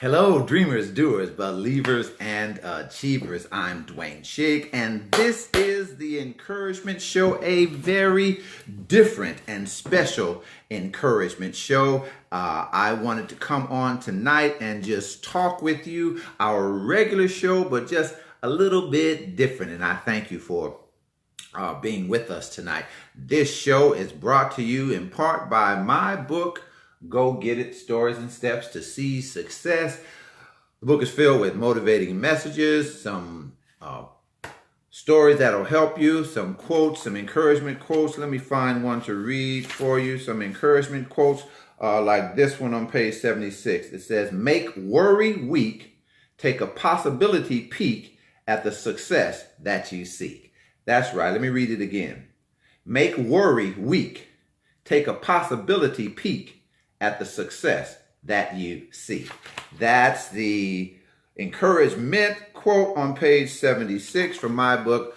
Hello, dreamers, doers, believers, and achievers. I'm Dwayne Shig, and this is the Encouragement Show, a very different and special encouragement show. I wanted to come on tonight and just talk with you, our regular show, but just a little bit different, and I thank you for being with us tonight. This show is brought to you in part by my book, Go Get It, Stories and Steps to Seize Success. The book is filled with motivating messages, some stories that'll help you, some quotes, some encouragement quotes. Let me find one to read for you. Some encouragement quotes like this one on page 76. It says, "Make worry weak, take a possibility peek at the success that you seek." That's right. Let me read it again. Make worry weak, take a possibility peek at the success that you see. That's the encouragement quote on page 76 from my book,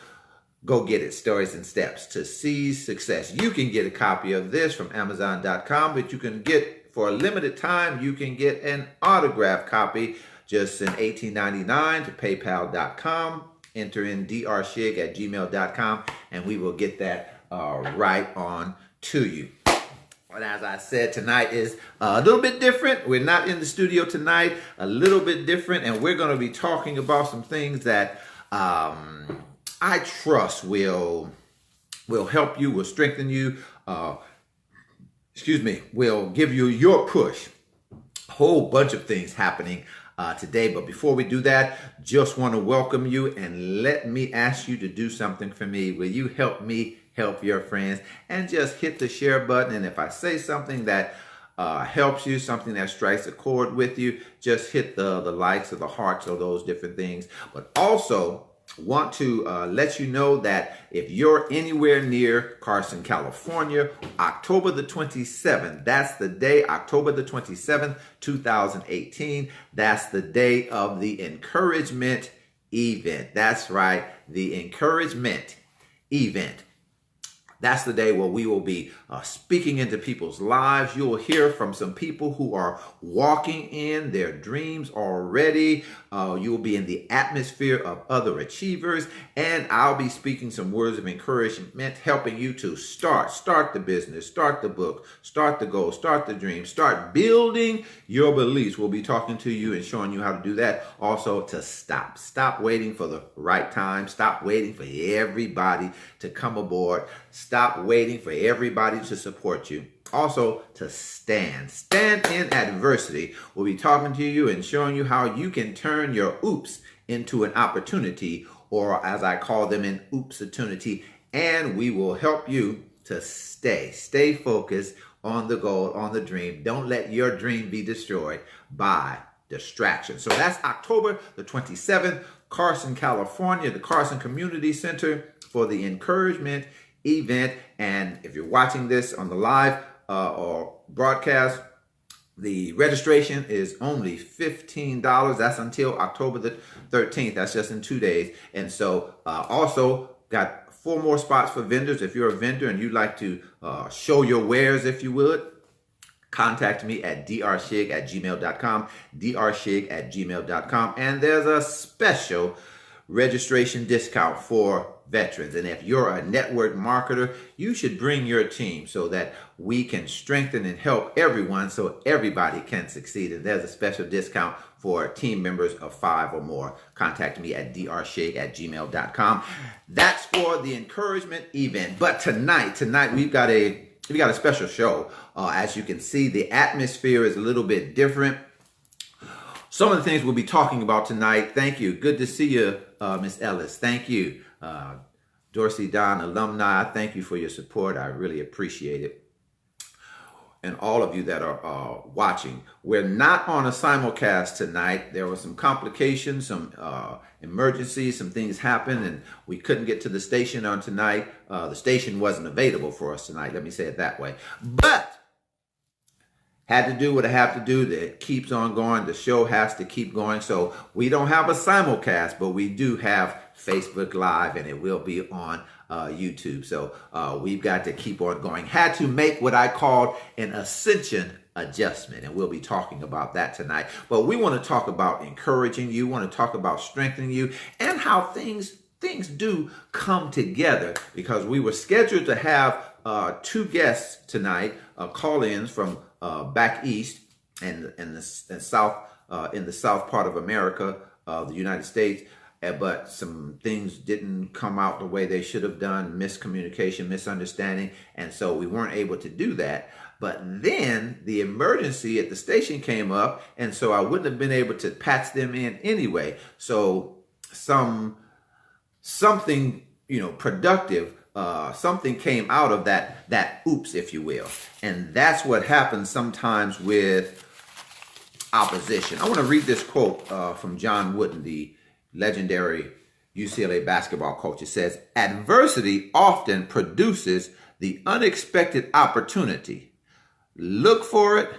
Go Get It, Stories and Steps to Seize Success. You can get a copy of this from Amazon.com, but you can get, for a limited time, you can get an autographed copy. Just send $18.99 to PayPal.com. Enter in drshig@gmail.com, and we will get that right on to you. And as I said, tonight is a little bit different. We're not in the studio tonight, a little bit different, and we're going to be talking about some things that I trust will help you, will strengthen you, will give you your push. A whole bunch of things happening today. But before we do that, just want to welcome you and let me ask you to do something for me. Will you help me help your friends, and just hit the share button? And if I say something that helps you, something that strikes a chord with you, just hit the likes or the hearts or those different things. But also want to let you know that if you're anywhere near Carson, California, October the 27th, that's the day, October the 27th, 2018, that's the day of the encouragement event. That's right, the encouragement event. That's the day where we will be speaking into people's lives. You will hear from some people who are walking in their dreams already. You will be in the atmosphere of other achievers. And I'll be speaking some words of encouragement, helping you to start the business, start the book, start the goal, start the dream, start building your beliefs. We'll be talking to you and showing you how to do that. Also to stop waiting for the right time. Stop waiting for everybody to come aboard. Stop waiting for everybody to support you. Also, to stand in adversity. We'll be talking to you and showing you how you can turn your oops into an opportunity, or as I call them, an oops-opportunity. And we will help you to stay focused on the goal, on the dream. Don't let your dream be destroyed by distraction. So that's October the 27th, Carson, California, the Carson Community Center for the Encouragement event. And if you're watching this on the live or broadcast, the registration is only $15. That's until October the 13th. That's just in 2 days. And so also got 4 more spots for vendors. If you're a vendor and you'd like to show your wares, if you would, contact me at drshig@gmail.com, drshig@gmail.com. And there's a special registration discount for veterans. And if you're a network marketer, you should bring your team so that we can strengthen and help everyone so everybody can succeed. And there's a special discount for team members of 5 or more. Contact me at drshig@gmail.com. That's for the encouragement event. But tonight we've got a special show. As you can see, the atmosphere is a little bit different. Some of the things we'll be talking about tonight. Thank you. Good to see you, Miss Ellis. Thank you. Dorsey Don alumni, thank you for your support. I really appreciate it. And all of you that are watching. We're not on a simulcast tonight. There were some complications, some emergencies, some things happened, and we couldn't get to the station on tonight. The station wasn't available for us tonight, let me say it that way. But had to do what I have to do. That keeps on going. The show has to keep going. So we don't have a simulcast, but we do have Facebook Live, and it will be on YouTube. So we've got to keep on going. Had to make what I called an ascension adjustment, and we'll be talking about that tonight. But we want to talk about encouraging you, want to talk about strengthening you, and how things do come together, because we were scheduled to have two guests tonight, call-ins from back east and in the south part of America, the United States. But some things didn't come out the way they should have done, miscommunication, misunderstanding, and so we weren't able to do that. But then the emergency at the station came up, and so I wouldn't have been able to patch them in anyway. So something, productive, something came out of that oops, if you will. And that's what happens sometimes with opposition. I want to read this quote from John Wooden, the legendary UCLA basketball coach. It says, "Adversity often produces the unexpected opportunity. Look for it,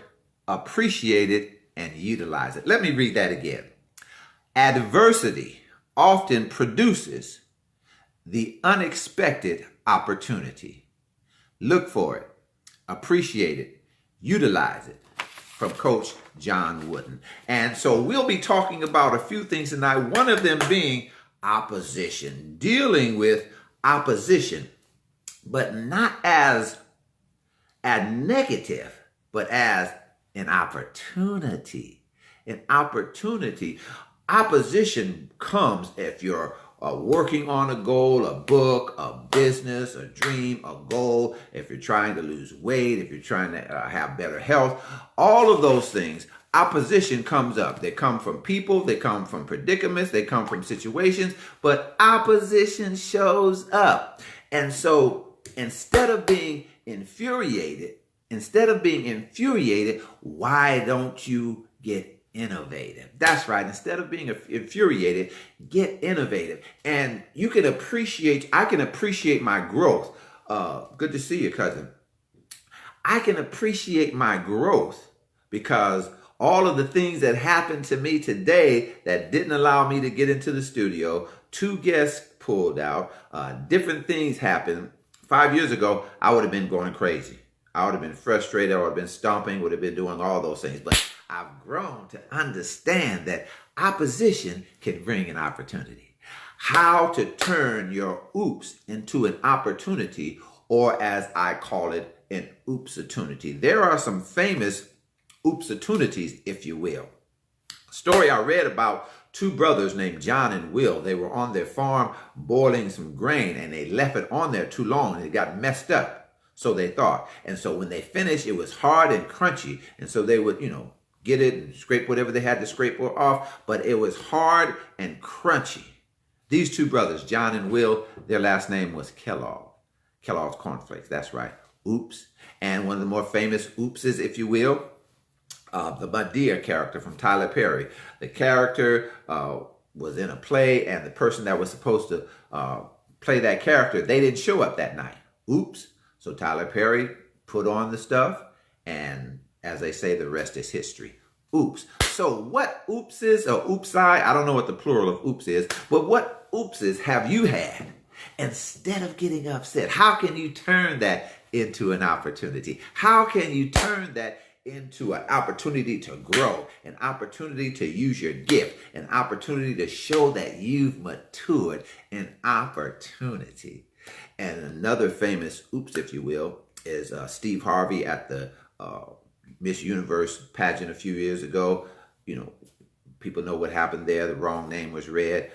appreciate it, and utilize it." Let me read that again. Adversity often produces the unexpected opportunity. Look for it, appreciate it, utilize it. From Coach John Wooden. And so we'll be talking about a few things tonight, one of them being opposition, dealing with opposition, but not as a negative, but as an opportunity. An opportunity. Opposition comes if you're working on a goal, a book, a business, a dream, a goal, if you're trying to lose weight, if you're trying to have better health, all of those things, opposition comes up. They come from people, they come from predicaments, they come from situations, but opposition shows up. And so instead of being infuriated, why don't you get innovative? That's right. Instead of being infuriated, get innovative. And I can appreciate my growth. Good to see you, cousin. I can appreciate my growth because all of the things that happened to me today that didn't allow me to get into the studio, two guests pulled out, different things happened. 5 years ago, I would have been going crazy. I would have been frustrated, I would have been stomping, would have been doing all those things. But I've grown to understand that opposition can bring an opportunity. How to turn your oops into an opportunity, or as I call it, an oopsortunity. There are some famous oopsortunities, if you will. A story I read about two brothers named John and Will. They were on their farm boiling some grain, and they left it on there too long and it got messed up. So they thought. And so when they finished, it was hard and crunchy. And so they would, get it and scrape whatever they had to scrape off. But it was hard and crunchy. These two brothers, John and Will, their last name was Kellogg. Kellogg's Cornflakes. That's right. Oops. And one of the more famous oopses, if you will, the Madea character from Tyler Perry. The character was in a play, and the person that was supposed to play that character, they didn't show up that night. Oops. So Tyler Perry put on the stuff, and as they say, the rest is history. Oops. So what oopses or oopsi, I don't know what the plural of oops is, but what oopses have you had? Instead of getting upset, how can you turn that into an opportunity? How can you turn that into an opportunity to grow, an opportunity to use your gift, an opportunity to show that you've matured, an opportunity? And another famous oops, if you will, is Steve Harvey at the Miss Universe pageant a few years ago. People know what happened there. The wrong name was read.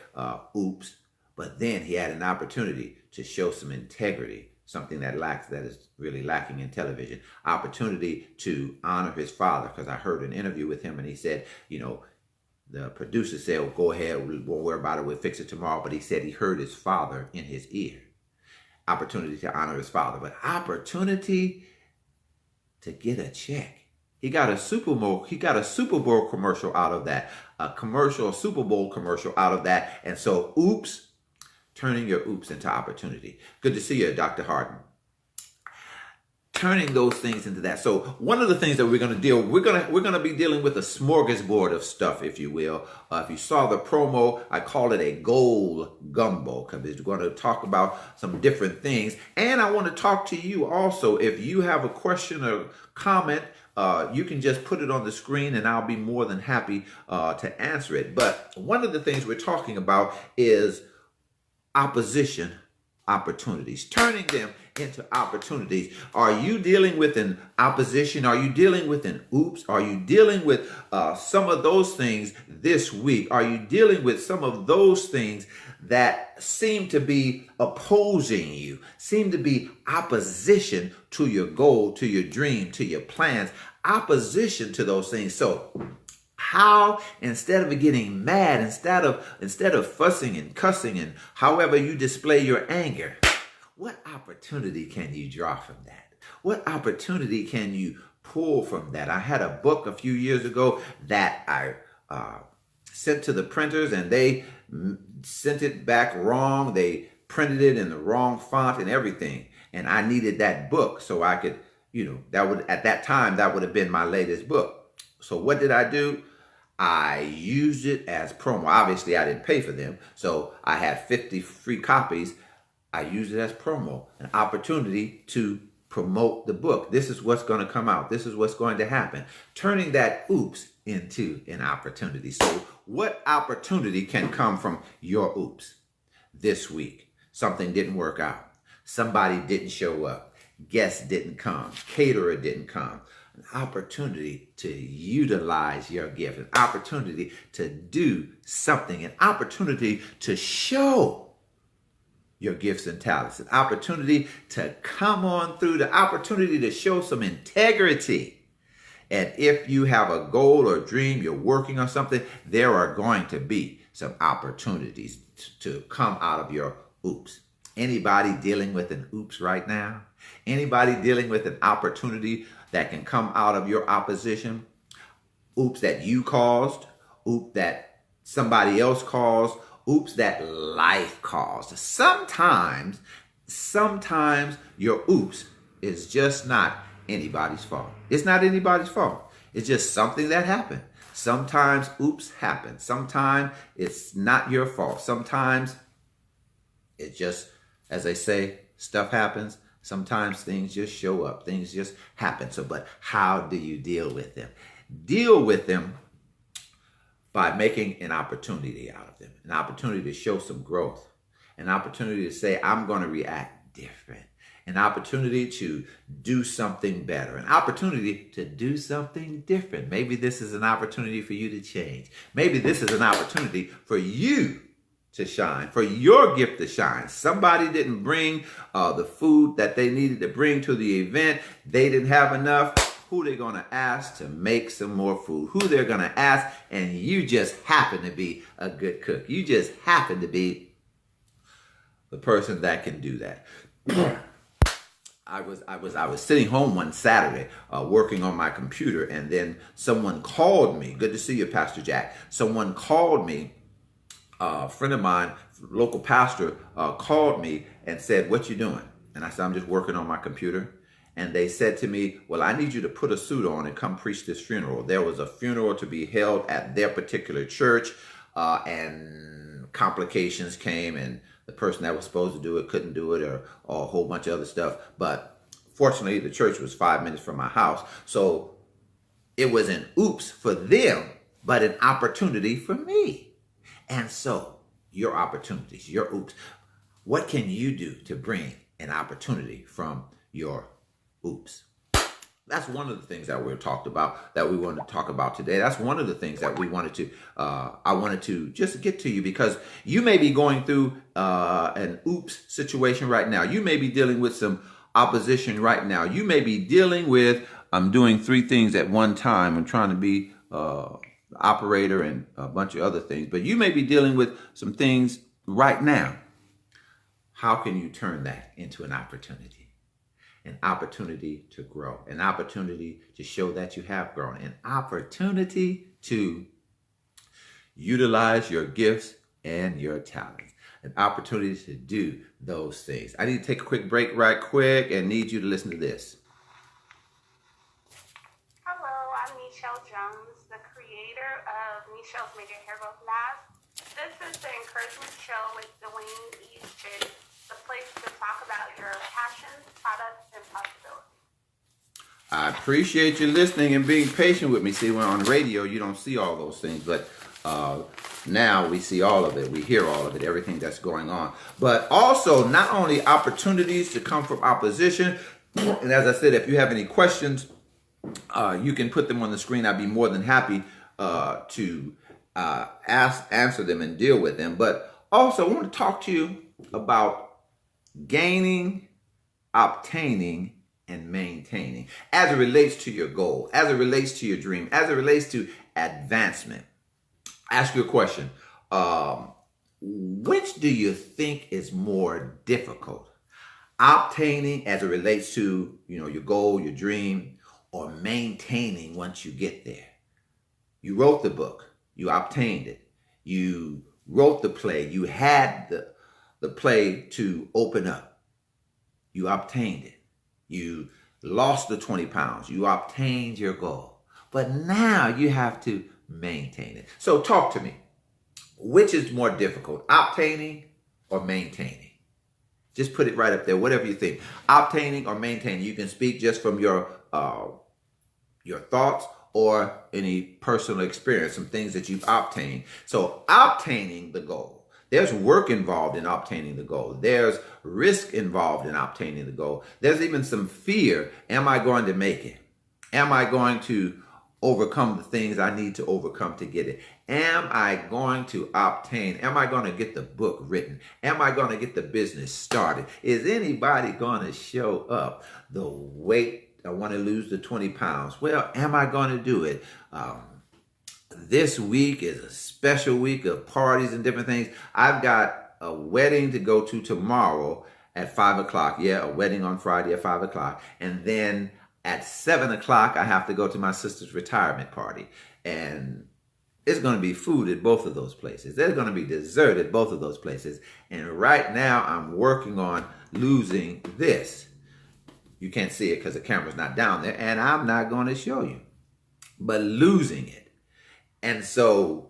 Oops. But then he had an opportunity to show some integrity, something that is really lacking in television. Opportunity to honor his father, because I heard an interview with him and he said, the producer said, well, go ahead, we won't worry about it, we'll fix it tomorrow. But he said he heard his father in his ear. Opportunity to honor his father, but opportunity to get a check. He got a Super Bowl commercial out of that, a Super Bowl commercial out of that. And so oops, turning your oops into opportunity. Good to see you, Dr. Harden. turning those things into that. So one of the things that we're going to we're going to be dealing with a smorgasbord of stuff, if you will. If you saw the promo, I call it a goal gumbo, because we're going to talk about some different things. And I want to talk to you also. If you have a question or comment, you can just put it on the screen and I'll be more than happy to answer it. But one of the things we're talking about is opposition opportunities, turning them into opportunities. Are you dealing with an opposition? Are you dealing with an oops? Are you dealing with some of those things this week? Are you dealing with some of those things that seem to be opposing you, seem to be opposition to your goal, to your dream, to your plans, opposition to those things? So how, instead of getting mad, instead of fussing and cussing and however you display your anger, what opportunity can you draw from that? What opportunity can you pull from that? I had a book a few years ago that I sent to the printers, and they sent it back wrong. They printed it in the wrong font and everything. And I needed that book so I could, at that time, that would have been my latest book. So what did I do? I used it as promo. Obviously, I didn't pay for them. So I had 50 free copies. I used it as promo, an opportunity to promote the book. This is what's going to come out. This is what's going to happen. Turning that oops into an opportunity. So what opportunity can come from your oops this week? Something didn't work out. Somebody didn't show up. Guests didn't come. Caterer didn't come. An opportunity to utilize your gift, an opportunity to do something, an opportunity to show your gifts and talents, an opportunity to come on through, the opportunity to show some integrity. And if you have a goal or dream, you're working on something, there are going to be some opportunities to come out of your oops. Anybody dealing with an oops right now? Anybody dealing with an opportunity that can come out of your opposition? Oops that you caused, oops that somebody else caused, oops that life caused. Sometimes your oops is just not anybody's fault. It's not anybody's fault. It's just something that happened. Sometimes oops happen. Sometimes it's not your fault. Sometimes it just, as they say, stuff happens. Sometimes things just show up. Things just happen. So, but how do you deal with them? Deal with them by making an opportunity out of them. An opportunity to show some growth. An opportunity to say, I'm going to react different. An opportunity to do something better. An opportunity to do something different. Maybe this is an opportunity for you to change. Maybe this is an opportunity for you to shine, for your gift to shine. Somebody didn't bring the food that they needed to bring to the event. They didn't have enough. Who they're going to ask to make some more food? Who they're going to ask, and you just happen to be a good cook. You just happen to be the person that can do that. I was sitting home one Saturday working on my computer, and then someone called me. Good to see you, Pastor Jack. Someone called me. A friend of mine, local pastor, called me and said, "What you doing?" And I said, "I'm just working on my computer." And they said to me, "Well, I need you to put a suit on and come preach this funeral." There was a funeral to be held at their particular church, and complications came, and the person that was supposed to do it couldn't do it, or a whole bunch of other stuff. But fortunately, the church was 5 minutes from my house. So it was an oops for them, but an opportunity for me. And so your opportunities, your oops, what can you do to bring an opportunity from your oops? That's one of the things that we talked about, that we wanted to talk about today. That's one of the things that we wanted to, I wanted to just get to you, because you may be going through an oops situation right now. You may be dealing with some opposition right now. You may be dealing with, I'm doing 3 things at one time. I'm trying to be operator and a bunch of other things, but you may be dealing with some things right now. How can you turn that into an opportunity? An opportunity to grow, an opportunity to show that you have grown, an opportunity to utilize your gifts and your talents, an opportunity to do those things. I need to take a quick break right quick and need you to listen to this. Shell's Media Hair Growth Labs. This is the Encouragement Show with Dwayne Easton, the place to talk about your passions, products, and possibilities. I appreciate you listening and being patient with me. See, when on radio, you don't see all those things, but now we see all of it. We hear all of it, everything that's going on. But also, not only opportunities to come from opposition, and as I said, if you have any questions, you can put them on the screen. I'd be more than happy to answer them and deal with them. But also, I want to talk to you about gaining, obtaining, and maintaining as it relates to your goal, as it relates to your dream, as it relates to advancement. Ask you a question. Which do you think is more difficult? Obtaining as it relates to, your goal, your dream, or maintaining once you get there? You wrote the book. You obtained it. You wrote the play. You had the play to open up. You obtained it. You lost the 20 pounds. You obtained your goal. But now you have to maintain it. So talk to me. Which is more difficult, obtaining or maintaining? Just put it right up there, whatever you think. Obtaining or maintaining. You can speak just from your thoughts or any personal experience, some things that you've obtained. So obtaining the goal. There's work involved in obtaining the goal. There's risk involved in obtaining the goal. There's even some fear. Am I going to make it? Am I going to overcome the things I need to overcome to get it? Am I going to obtain? Am I going to get the book written? Am I going to get the business started? Is anybody going to show up? The weight, I want to lose the 20 pounds. Well, am I going to do it? This week is a special week of parties and different things. I've got a wedding to go to tomorrow at 5 o'clock. Yeah, a wedding on Friday at 5 o'clock. And then at 7 o'clock, I have to go to my sister's retirement party. And it's going to be food at both of those places. There's going to be dessert at both of those places. And right now, I'm working on losing this. You can't see it because the camera's not down there. And I'm not going to show you. But losing it. And so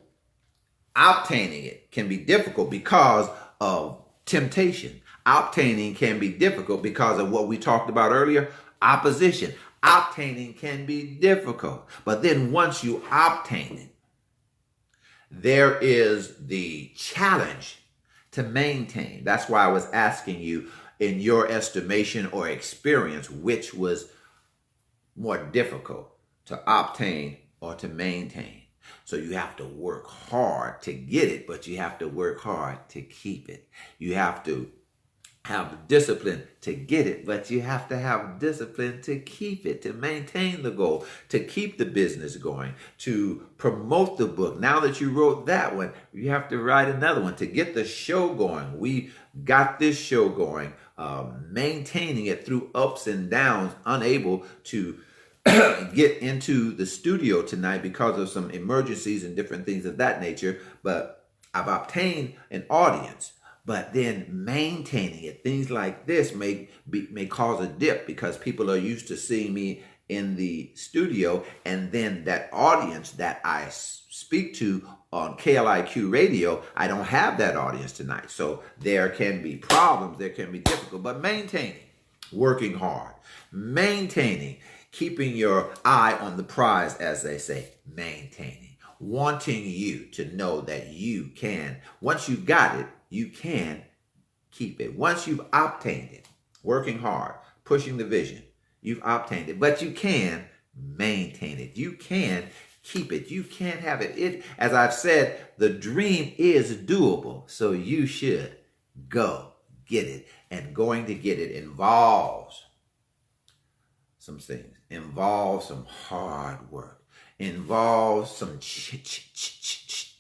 obtaining it can be difficult because of temptation. Obtaining can be difficult because of what we talked about earlier, opposition. Obtaining can be difficult. But then once you obtain it, there is the challenge to maintain. That's why I was asking you, in your estimation or experience, which was more difficult, to obtain or to maintain. So you have to work hard to get it, but you have to work hard to keep it. You have to have discipline to get it, but you have to have discipline to keep it, to maintain the goal, to keep the business going, to promote the book. Now that you wrote that one, you have to write another one to get the show going. We got this show going, maintaining it through ups and downs, unable to get into the studio tonight because of some emergencies and different things of that nature. But I've obtained an audience. But then maintaining it, things like this may cause a dip because people are used to seeing me in the studio, and then that audience that I speak to on KLIQ radio, I don't have that audience tonight. So there can be problems, there can be difficult, but maintaining, working hard, maintaining, keeping your eye on the prize, as they say, maintaining, wanting you to know that you can, once you've got it, you can keep it. Once you've obtained it, working hard, pushing the vision, you've obtained it, but you can maintain it. You can keep it. You can have it. As I've said, the dream is doable, so you should go get it. And going to get it involves some things, involves some hard work, involves some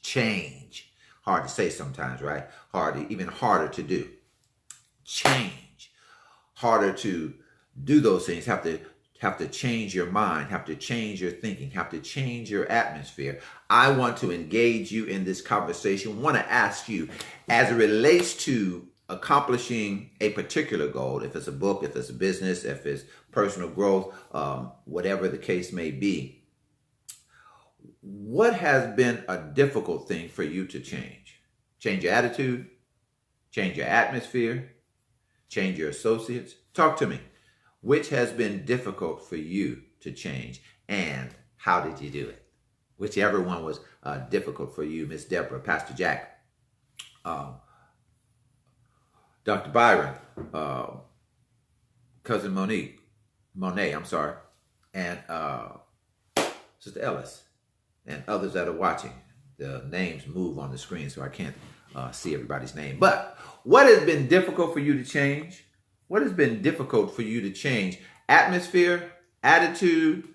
change. Hard to say sometimes, right? Even harder to do. Change. Harder to do those things. Have to change your mind, have to change your thinking, have to change your atmosphere. I want to engage you in this conversation. I want to ask you, as it relates to accomplishing a particular goal, if it's a book, if it's a business, if it's personal growth, whatever the case may be, what has been a difficult thing for you to change? Change your attitude, change your atmosphere, change your associates. Talk to me. Which has been difficult for you to change, and how did you do it? Whichever one was difficult for you, Miss Deborah, Pastor Jack, Dr. Byron, Cousin Monet, I'm sorry, and Sister Ellis, and others that are watching. The names move on the screen, so I can't see everybody's name. But what has been difficult for you to change? What has been difficult for you to change? Atmosphere, attitude,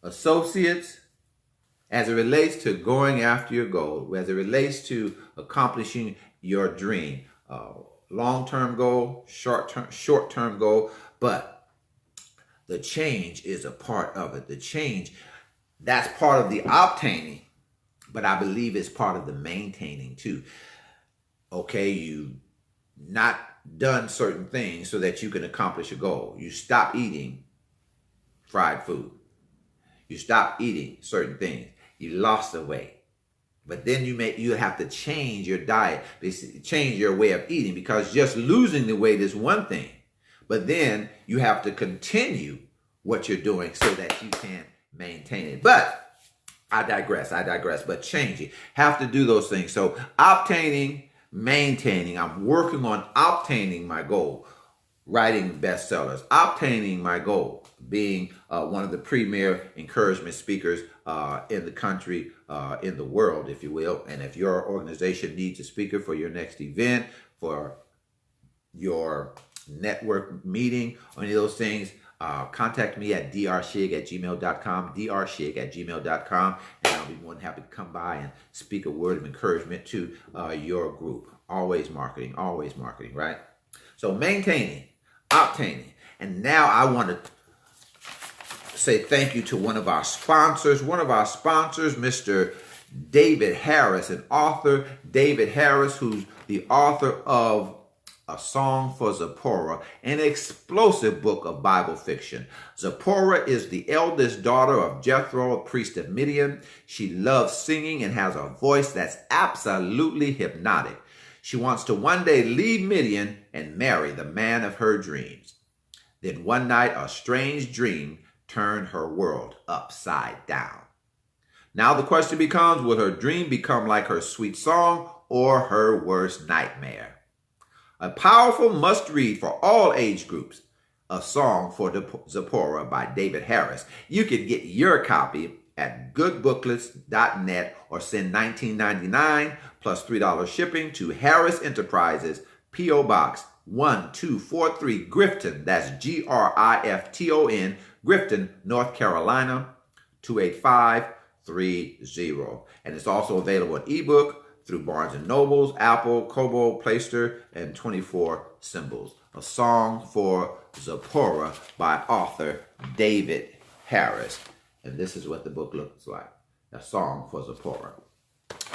associates, as it relates to going after your goal, as it relates to accomplishing your dream. Long-term goal, short-term goal, but the change is a part of it. The change, that's part of the obtaining, but I believe it's part of the maintaining too. Okay, you not done certain things so that you can accomplish a goal. You stop eating fried food. You stop eating certain things. You lost the weight. But then you have to change your diet, change your way of eating, because just losing the weight is one thing. But then you have to continue what you're doing so that you can maintain it. But I digress. But changing, have to do those things. So obtaining, maintaining. I'm working on obtaining my goal, writing bestsellers, obtaining my goal, being one of the premier encouragement speakers in the country, in the world, if you will. And if your organization needs a speaker for your next event, for your network meeting, or any of those things, contact me at drshig@gmail.com, drshig@gmail.com, and I'll be more than happy to come by and speak a word of encouragement to your group. Always marketing, right? So maintaining, obtaining. And now I want to say thank you to one of our sponsors, Mr. David Harris, an author, David Harris, who's the author of A Song for Zipporah, an explosive book of Bible fiction. Zipporah is the eldest daughter of Jethro, a priest of Midian. She loves singing and has a voice that's absolutely hypnotic. She wants to one day leave Midian and marry the man of her dreams. Then one night, a strange dream turned her world upside down. Now the question becomes, will her dream become like her sweet song or her worst nightmare? A powerful must-read for all age groups, A Song for Zipporah by David Harris. You can get your copy at goodbooklets.net or send $19.99 plus $3 shipping to Harris Enterprises, P.O. Box 1243, Grifton, that's Grifton, Grifton, North Carolina, 28530. And it's also available in ebook through Barnes & Nobles, Apple, Kobo, Playster, and 24 Symbols. A Song for Zipporah by author David Harris. And this is what the book looks like. A Song for Zipporah.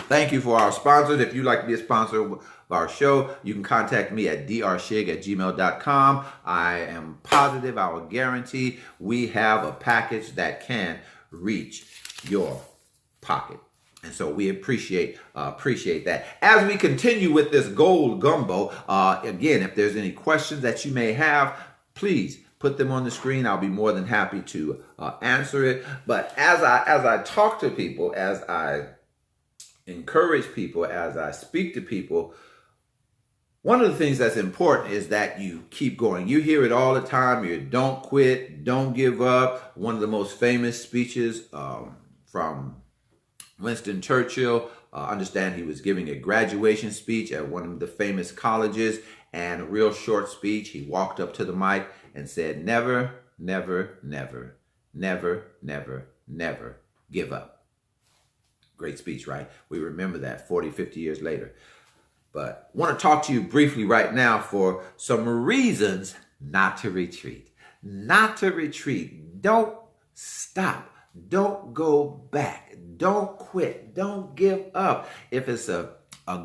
Thank you for our sponsors. If you'd like to be a sponsor of our show, you can contact me at drshig@gmail.com. I am positive, I will guarantee we have a package that can reach your pocket. And so we appreciate that. As we continue with this gold gumbo, again, if there's any questions that you may have, please put them on the screen. I'll be more than happy to answer it. But as I talk to people, as I encourage people, as I speak to people, one of the things that's important is that you keep going. You hear it all the time. You don't quit, don't give up. One of the most famous speeches from Winston Churchill. Understand he was giving a graduation speech at one of the famous colleges, and a real short speech. He walked up to the mic and said, never, never, never, never, never, never give up. Great speech, right? We remember that 40, 50 years later. But I want to talk to you briefly right now for some reasons not to retreat. Not to retreat. Don't stop. Don't go back. Don't quit. Don't give up. If it's a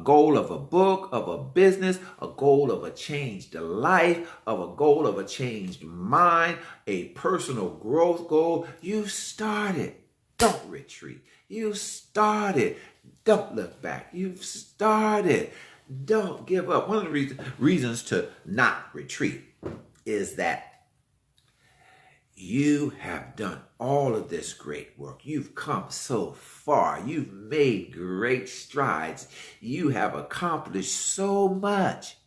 goal of a book, of a business, a goal of a changed life, of a goal of a changed mind, a personal growth goal, you start it. Don't retreat. You started. Don't look back. You've started. Don't give up. One of the reasons to not retreat is that you have done all of this great work. You've come so far. You've made great strides. You have accomplished so much.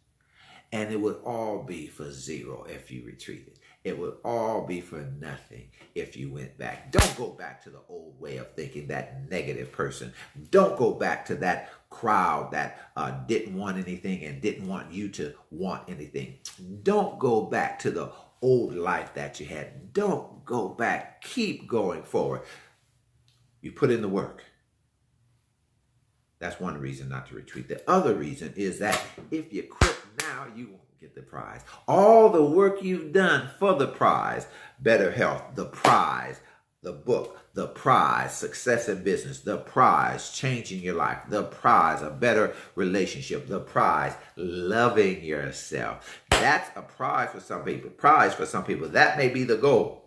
And it would all be for zero if you retreated. It would all be for nothing if you went back. Don't go back to the old way of thinking, that negative person. Don't go back to that crowd that didn't want anything and didn't want you to want anything. Don't go back to the old life that you had. Don't go back. Keep going forward. You put in the work. That's one reason not to retreat. The other reason is that if you quit now, you won't get the prize. All the work you've done for the prize, better health, the prize, the book, the prize, success in business, the prize, changing your life, the prize, a better relationship, the prize, loving yourself. That's a prize for some people. Prize for some people. That may be the goal.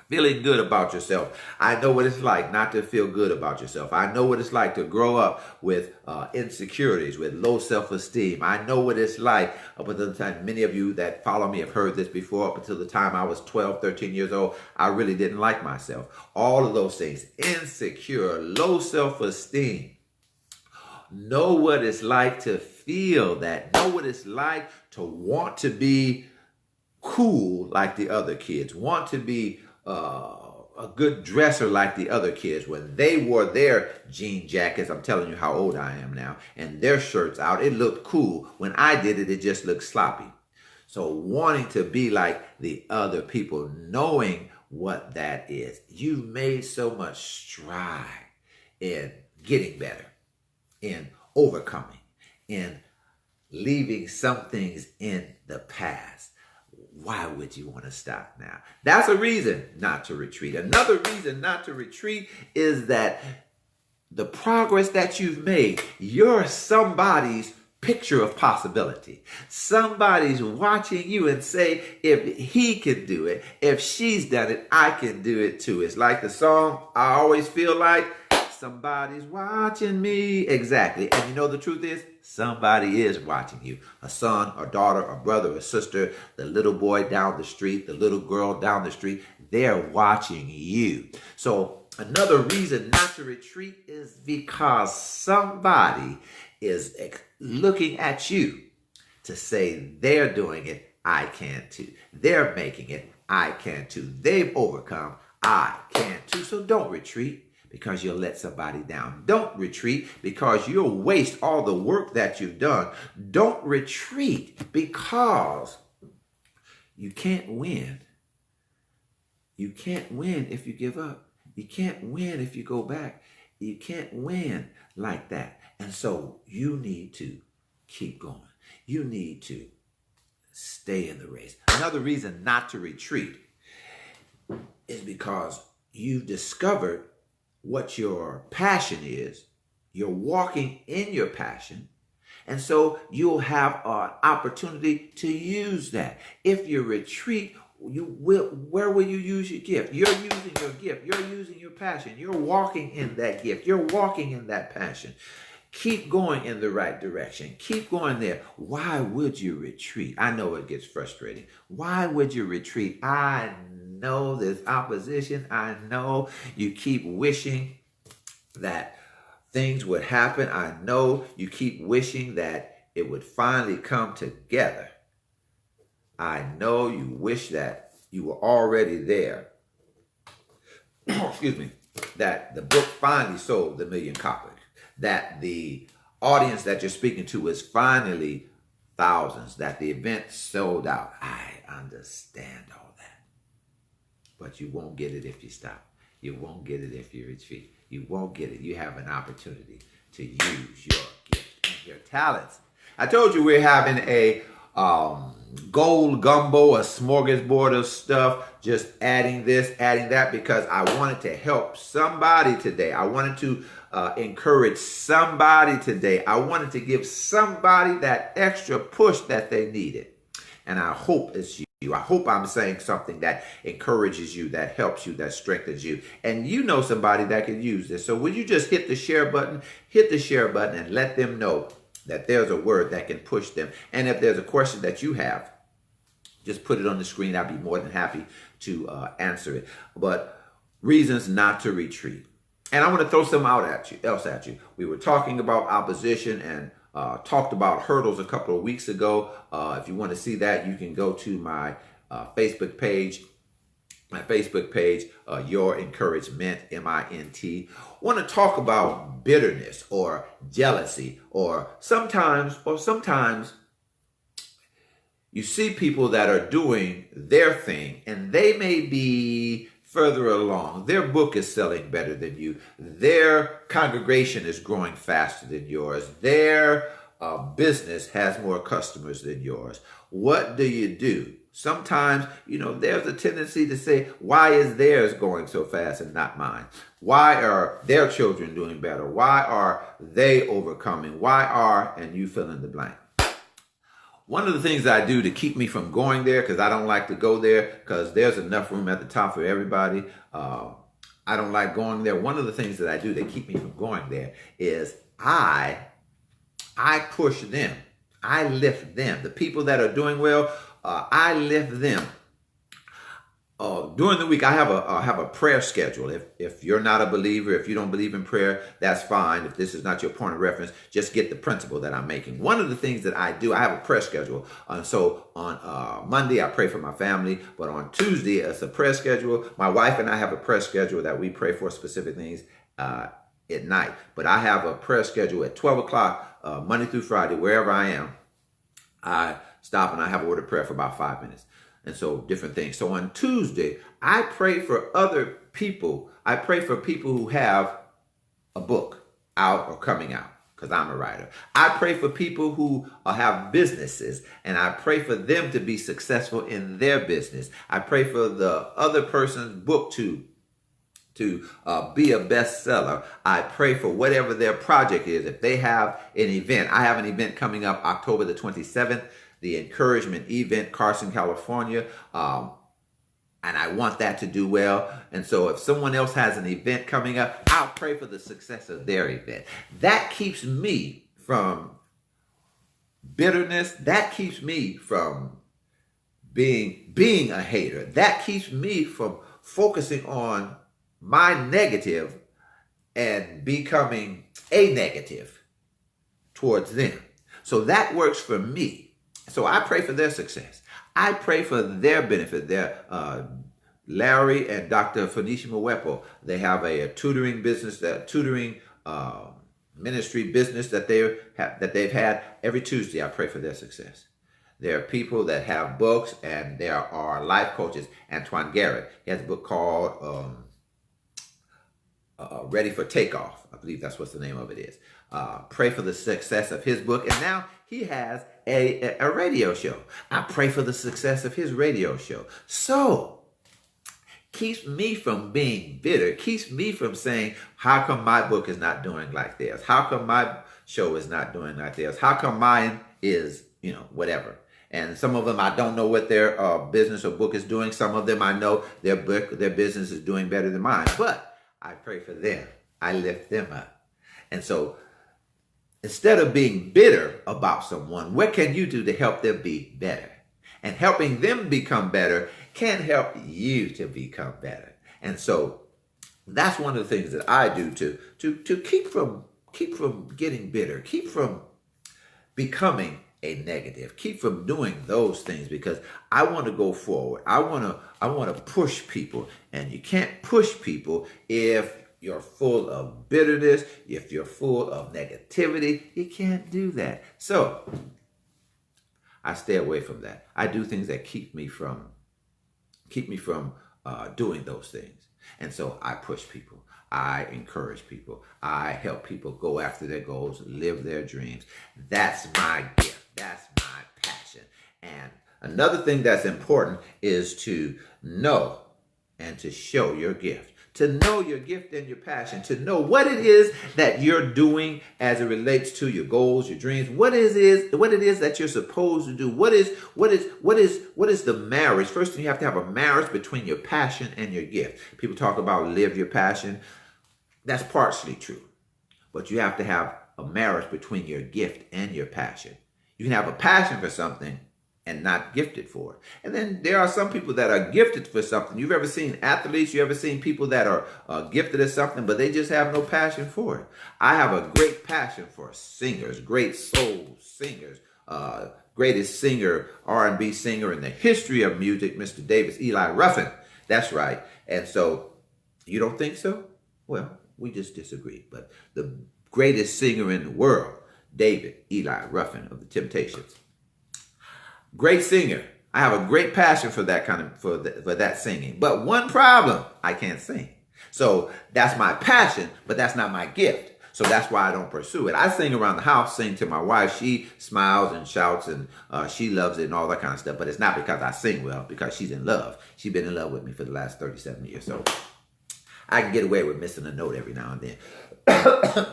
Feeling good about yourself. I know what it's like not to feel good about yourself. I know what it's like to grow up with insecurities, with low self-esteem. I know what it's like up until the time, many of you that follow me have heard this before, up until the time I was 12, 13 years old, I really didn't like myself. All of those things, insecure, low self-esteem. Know what it's like to feel that. Know what it's like to want to be cool like the other kids, want to be a good dresser like the other kids. When they wore their jean jackets, I'm telling you how old I am now, and their shirts out, it looked cool. When I did it, it just looked sloppy. So wanting to be like the other people, knowing what that is. You've made so much stride in getting better, in overcoming, in leaving some things in the past. Why would you want to stop now? That's a reason not to retreat. Another reason not to retreat is that the progress that you've made, you're somebody's picture of possibility. Somebody's watching you and say, if he can do it, if she's done it, I can do it too. It's like the song, I always feel like somebody's watching me. Exactly. And you know the truth is, somebody is watching you. A son, a daughter, a brother, a sister, the little boy down the street, the little girl down the street, they're watching you. So another reason not to retreat is because somebody is looking at you to say they're doing it, I can too. They're making it, I can too. They've overcome, I can too. So don't retreat because you'll let somebody down. Don't retreat because you'll waste all the work that you've done. Don't retreat because you can't win. You can't win if you give up. You can't win if you go back. You can't win like that. And so you need to keep going. You need to stay in the race. Another reason not to retreat is because you've discovered what your passion is. You're walking in your passion. And so you'll have an opportunity to use that. If you retreat, where will you use your gift? You're using your gift. You're using your passion. You're walking in that gift. You're walking in that passion. Keep going in the right direction. Keep going there. Why would you retreat? I know it gets frustrating. Why would you retreat? I know there's opposition. I know you keep wishing that things would happen. I know you keep wishing that it would finally come together. I know you wish that you were already there. Excuse me. That the book finally sold 1 million copies. That the audience that you're speaking to is finally thousands. That the event sold out. I understand all that. But you won't get it if you stop. You won't get it if you retreat. You won't get it. You have an opportunity to use your gift and your talents. I told you we're having a gold gumbo, a smorgasbord of stuff, just adding this, adding that, because I wanted to help somebody today. I wanted to encourage somebody today. I wanted to give somebody that extra push that they needed. And I hope it's you. you. I hope I'm saying something that encourages you, that helps you, that strengthens you. And you know somebody that can use this. So will you just hit the share button? Hit the share button and let them know that there's a word that can push them. And if there's a question that you have, just put it on the screen. I'd be more than happy to answer it. But reasons not to retreat. And I want to throw some else at you. We were talking about opposition and talked about hurdles a couple of weeks ago. If you want to see that, you can go to my Facebook page. Your Encouragement, MINT. Want to talk about bitterness or jealousy, or sometimes you see people that are doing their thing and they may be further along. Their book is selling better than you. Their congregation is growing faster than yours. Their business has more customers than yours. What do? Sometimes, there's a tendency to say, why is theirs going so fast and not mine? Why are their children doing better? Why are they overcoming? Why are, and you fill in the blank. One of the things I do to keep me from going there, because I don't like to go there, because there's enough room at the top for everybody. I don't like going there. One of the things that I do to keep me from going there is I push them. I lift them. The people that are doing well, I lift them. During the week, I have a prayer schedule. If you're not a believer, if you don't believe in prayer, that's fine. If this is not your point of reference, just get the principle that I'm making. One of the things that I do, I have a prayer schedule. So on Monday, I pray for my family. But on Tuesday, it's a prayer schedule. My wife and I have a prayer schedule that we pray for specific things at night. But I have a prayer schedule at 12 o'clock, Monday through Friday, wherever I am. I stop and I have a word of prayer for about 5 minutes. And so different things. So on Tuesday, I pray for other people. I pray for people who have a book out or coming out, because I'm a writer. I pray for people who have businesses, and I pray for them to be successful in their business. I pray for the other person's book to be a bestseller. I pray for whatever their project is. If they have an event, I have an event coming up October the 27th, the Encouragement event, Carson, California. And I want that to do well. And so if someone else has an event coming up, I'll pray for the success of their event. That keeps me from bitterness. That keeps me from being a hater. That keeps me from focusing on my negative and becoming a negative towards them. So that works for me. So I pray for their success. I pray for their benefit. Larry and Dr. Phoenicia Mwepo, they have a tutoring business, ministry business that they've had. Every Tuesday, I pray for their success. There are people that have books, and there are life coaches. Antoine Garrett, he has a book called Ready for Takeoff. I believe that's what the name of it is. Pray for the success of his book. And now he has a radio show. I pray for the success of his radio show. So, keeps me from being bitter. Keeps me from saying, how come my book is not doing like theirs? How come my show is not doing like theirs? How come mine is, whatever? And some of them, I don't know what their business or book is doing. Some of them, I know their business is doing better than mine. But I pray for them. I lift them up. And so, instead of being bitter about someone, what can you do to help them be better? And helping them become better can help you to become better. And so that's one of the things that I do to keep from getting bitter, keep from becoming a negative, keep from doing those things, because I want to go forward. I want to push people, and you can't push people if you're full of bitterness, if you're full of negativity. You can't do that. So I stay away from that. I do things that keep me from doing those things. And so I push people. I encourage people. I help people go after their goals, live their dreams. That's my gift. That's my passion. And another thing that's important is to know and to show your gift. to know your gift and your passion, to know what it is that you're doing as it relates to your goals, your dreams, what it is that you're supposed to do. What is the marriage? First thing, you have to have a marriage between your passion and your gift. People talk about live your passion. That's partially true. But you have to have a marriage between your gift and your passion. You can have a passion for something and not gifted for it. And then there are some people that are gifted for something. You've ever seen athletes, you ever seen people that are gifted at something, but they just have no passion for it. I have a great passion for singers, great soul singers, greatest singer, R&B singer in the history of music, Mr. Davis Eli Ruffin. That's right. And so, you don't think so? Well, we just disagree. But the greatest singer in the world, David Eli Ruffin of the Temptations. Great singer. I have a great passion for that for that singing. But one problem, I can't sing. So that's my passion, but that's not my gift. So that's why I don't pursue it. I sing around the house, sing to my wife. She smiles and shouts and she loves it and all that kind of stuff. But it's not because I sing well, because she's in love. She's been in love with me for the last 37 years. So I can get away with missing a note every now and then.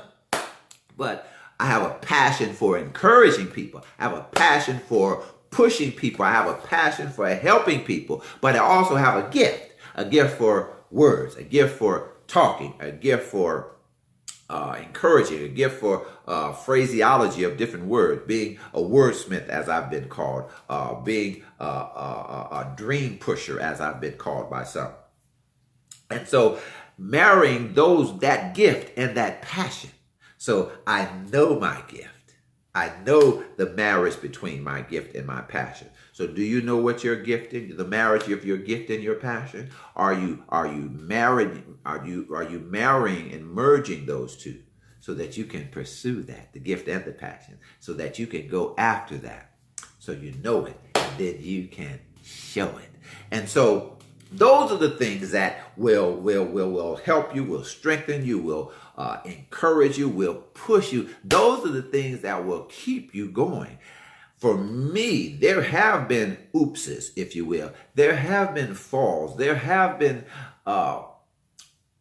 But I have a passion for encouraging people. I have a passion for pushing people. I have a passion for helping people, but I also have a gift for words, a gift for talking, a gift for encouraging, a gift for phraseology of different words, being a wordsmith, as I've been called, being a dream pusher, as I've been called by some. And so marrying that gift and that passion. So I know my gift. I know the marriage between my gift and my passion. So do you know what you're gifting? The marriage of your gift and your passion? Are you married? Are you marrying and merging those two so that you can pursue that, the gift and the passion, so that you can go after that, so you know it, and then you can show it. And so those are the things that will help you, will strengthen you, will encourage you, will push you. Those are the things that will keep you going. For me, there have been oopses, if you will. There have been falls. There have been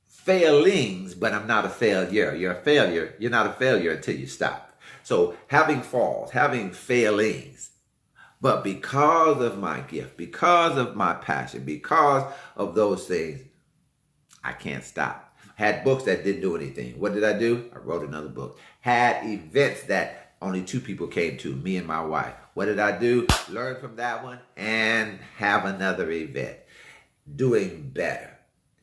failings, but I'm not a failure. You're a failure. You're not a failure until you stop. So having falls, having failings, but because of my gift, because of my passion, because of those things, I can't stop. Had books that didn't do anything. What did I do? I wrote another book. Had events that only 2 people came to, me and my wife. What did I do? Learn from that one and have another event. Doing better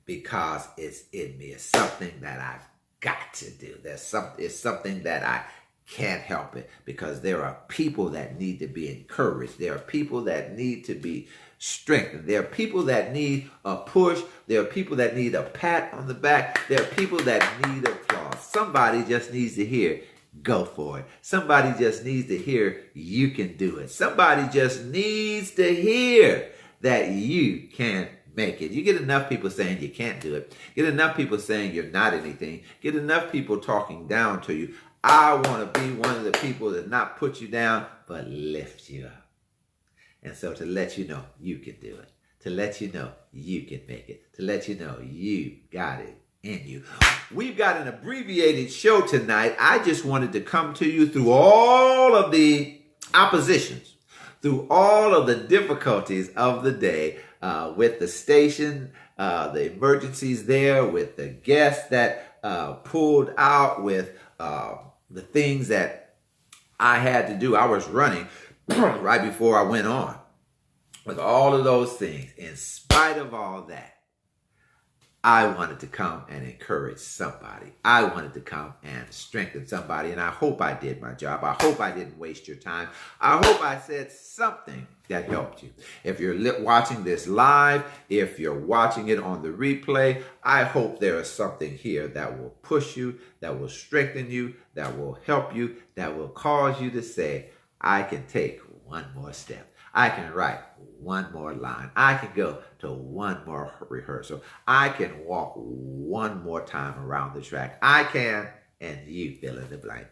because it's in me. It's something that I've got to do. It's something that I can't help it, because there are people that need to be encouraged. There are people that need to be strengthened. There are people that need a push. There are people that need a pat on the back. There are people that need applause. Somebody just needs to hear, go for it. Somebody just needs to hear, you can do it. Somebody just needs to hear that you can make it. You get enough people saying you can't do it. Get enough people saying you're not anything. Get enough people talking down to you. I want to be one of the people that not put you down, but lift you up. And so to let you know you can do it, to let you know you can make it, to let you know you got it in you. We've got an abbreviated show tonight. I just wanted to come to you through all of the oppositions, through all of the difficulties of the day, with the station, the emergencies there, with the guests that pulled out, with the things that I had to do. I was running right before I went on. With all of those things, in spite of all that, I wanted to come and encourage somebody. I wanted to come and strengthen somebody, and I hope I did my job. I hope I didn't waste your time. I hope I said something that helped you. If you're watching this live, if you're watching it on the replay, I hope there is something here that will push you, that will strengthen you, that will help you, that will cause you to say, I can take one more step. I can write one more line. I can go to one more rehearsal. I can walk one more time around the track. I can, and you fill in the blank.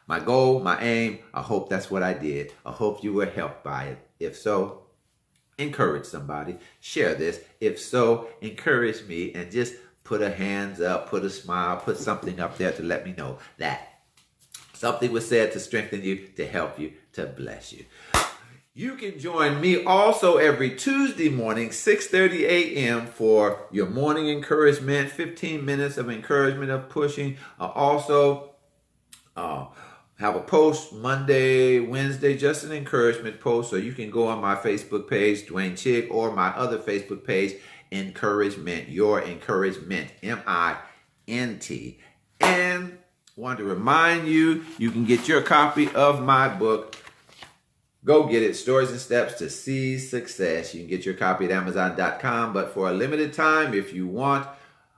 My goal, my aim, I hope that's what I did. I hope you were helped by it. If so, encourage somebody. Share this. If so, encourage me and just put a hands up, put a smile, put something up there to let me know that something was said to strengthen you, to help you, to bless you. You can join me also every Tuesday morning, 6:30 a.m. for your morning encouragement, 15 minutes of encouragement, of pushing. Also, have a post Monday, Wednesday, just an encouragement post. So you can go on my Facebook page, Dwayne Chig, or my other Facebook page, Encouragement, Your Encouragement, MINT. And wanted to remind you, you can get your copy of my book. Go get it, Stories and Steps to Seize Success. You can get your copy at Amazon.com, but for a limited time, if you want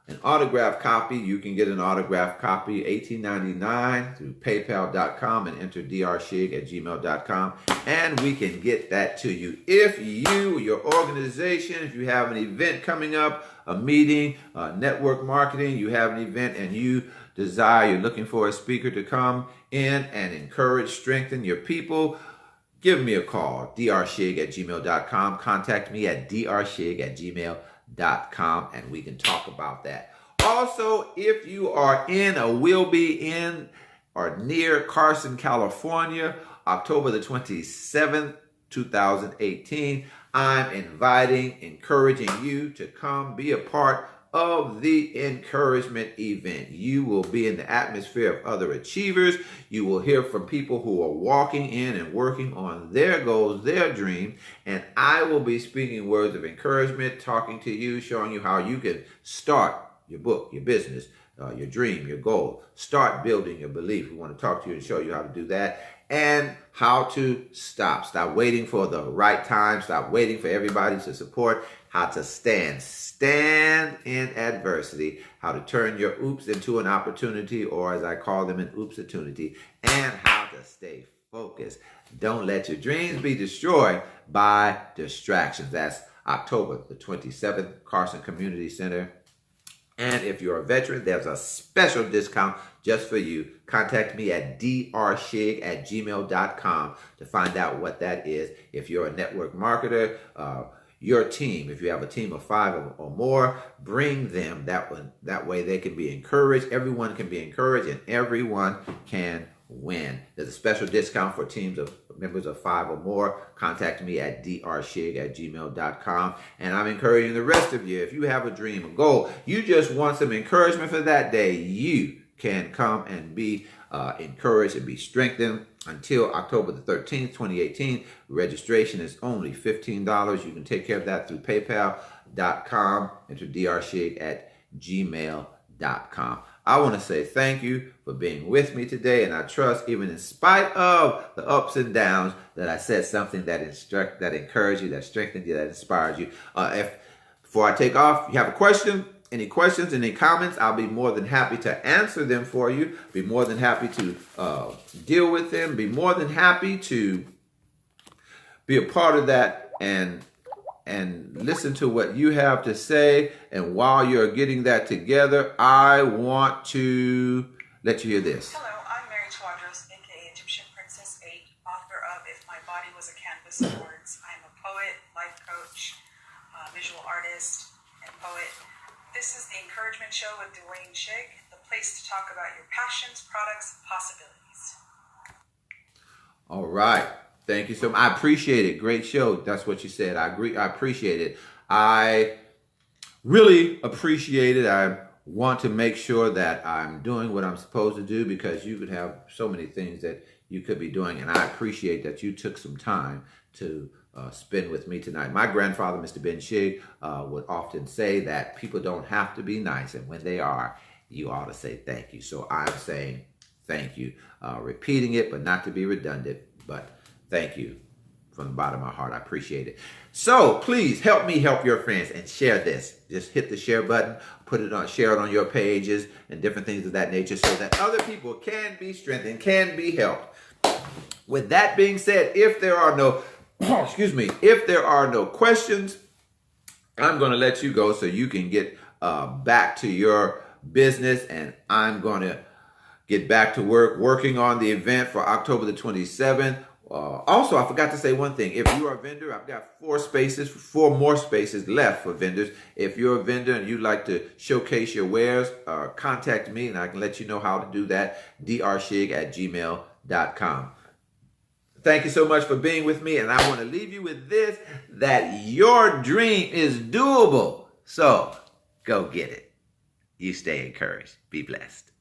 an autographed copy, you can get an autographed copy, $18.99 through PayPal.com and enter drshig@gmail.com, and we can get that to you. If you, your organization, if you have an event coming up, a meeting, network marketing, you have an event and you're looking for a speaker to come in and encourage, strengthen your people, give me a call, drshig@gmail.com. Contact me at drshig@gmail.com, and we can talk about that. Also, if you are in or will be in or near Carson, California, October the 27th, 2018, I'm encouraging you to come be a part of the encouragement event. You will be in the atmosphere of other achievers. You will hear from people who are walking in and working on their goals, their dreams, and I will be speaking words of encouragement, talking to you, showing you how you can start your book, your business, your dream, your goal. Start building your belief. We want to talk to you and show you how to do that, and how to stop waiting for the right time, stop waiting for everybody to support, how to stand in adversity, how to turn your oops into an opportunity, or as I call them, an oops-opportunity, and how to stay focused. Don't let your dreams be destroyed by distractions. That's October the 27th, Carson Community Center. And if you're a veteran, there's a special discount just for you. Contact me at drshig@gmail.com to find out what that is. If you're a network marketer, your team, if you have a team of 5 or more, bring them. That way they can be encouraged. Everyone can be encouraged and everyone can win. There's a special discount for teams of members of 5 or more. Contact me at drshig@gmail.com. And I'm encouraging the rest of you, if you have a dream, a goal, you just want some encouragement for that day, you can come and be encouraged and be strengthened. Until October the 13th, 2018, registration is only $15. You can take care of that through paypal.com. Enter drshig@gmail.com. I want to say thank you for being with me today, and I trust, even in spite of the ups and downs, that I said something that encouraged you, that strengthened you, that inspired you. Before I take off, you have a question, any questions, any comments, I'll be more than happy to answer them for you. Be more than happy to deal with them. Be more than happy to be a part of that and listen to what you have to say. And while you're getting that together, I want to let you hear this. Hello, I'm Mary Twadros, aka Egyptian Princess 8, author of If My Body Was a Canvas of Words. I'm a poet, life coach, visual artist, and poet. This is the Encouragement Show with Dwayne Chig, the place to talk about your passions, products, and possibilities. All right. Thank you so much. I appreciate it. Great show. That's what you said. I agree. I appreciate it. I really appreciate it. I want to make sure that I'm doing what I'm supposed to do, because you could have so many things that you could be doing. And I appreciate that you took some time to spend with me tonight. My grandfather, Mr. Ben Chig, would often say that people don't have to be nice, and when they are, you ought to say thank you. So I'm saying thank you, repeating it, but not to be redundant, but thank you from the bottom of my heart. I appreciate it. So please help me help your friends and share this. Just hit the share button, share it on your pages and different things of that nature, so that other people can be strengthened, can be helped. With that being said, if there are no questions, I'm going to let you go so you can get back to your business, and I'm going to get back to working on the event for October the 27th. Also, I forgot to say one thing. If you are a vendor, I've got 4 more spaces left for vendors. If you're a vendor and you'd like to showcase your wares, contact me and I can let you know how to do that. drshig@gmail.com. Thank you so much for being with me. And I want to leave you with this, that your dream is doable. So go get it. You stay encouraged. Be blessed.